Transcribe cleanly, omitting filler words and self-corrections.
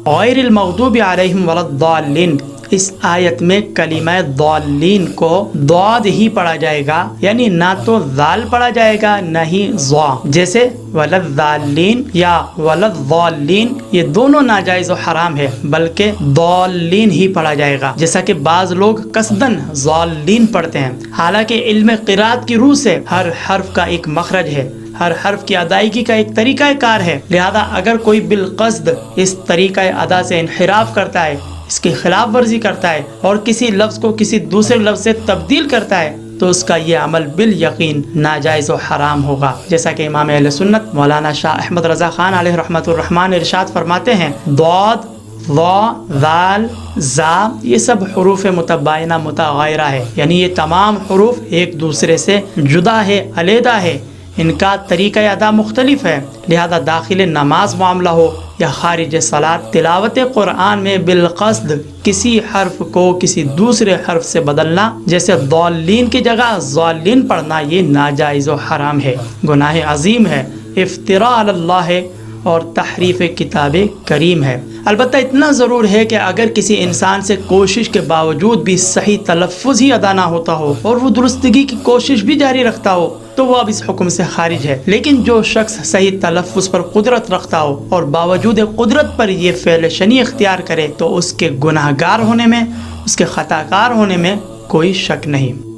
غیر المغضوب علیہم ولا الضالین، اس آیت میں کلمہ ضالین کو ضاد ہی پڑھا جائے گا، یعنی نہ تو ذال پڑھا جائے گا نہ ہی ضا، جیسے ولا الضالین یا ولا الضالین، یہ دونوں ناجائز و حرام ہے، بلکہ ضالین ہی پڑھا جائے گا، جیسا کہ بعض لوگ قصدن ضالین پڑھتے ہیں، حالانکہ علم قرات کی روح سے ہر حرف کا ایک مخرج ہے، ہر حرف کی ادائیگی کا ایک طریقہ کار ہے، لہذا اگر کوئی بالقصد اس طریقہ ادا سے انحراف کرتا ہے، اس کی خلاف ورزی کرتا ہے اور کسی لفظ کو کسی دوسرے لفظ سے تبدیل کرتا ہے تو اس کا یہ عمل بالیقین ناجائز و حرام ہوگا، جیسا کہ امام اہل سنت مولانا شاہ احمد رضا خان علیہ رحمۃ الرحمن ارشاد فرماتے ہیں، ضاد، ضا، ذال، زا، یہ سب حروف متباینہ متغیرہ ہے، یعنی یہ تمام حروف ایک دوسرے سے جدا ہے، علیحدہ ہے، ان کا طریقہ ادا مختلف ہے، لہذا داخل نماز معاملہ ہو یا خارج صلاۃ، تلاوت قرآن میں بالقصد کسی حرف کو کسی دوسرے حرف سے بدلنا، جیسے ضالین کی جگہ ضالین پڑھنا، یہ ناجائز و حرام ہے، گناہ عظیم ہے، افتراء علی اللہ ہے اور تحریف کتاب کریم ہے۔ البتہ اتنا ضرور ہے کہ اگر کسی انسان سے کوشش کے باوجود بھی صحیح تلفظ ہی ادا نہ ہوتا ہو اور وہ درستگی کی کوشش بھی جاری رکھتا ہو تو وہ اب اس حکم سے خارج ہے، لیکن جو شخص صحیح تلفظ پر قدرت رکھتا ہو اور باوجود قدرت پر یہ فعل شنیع اختیار کرے تو اس کے گناہگار ہونے میں، اس کے خطا کار ہونے میں کوئی شک نہیں۔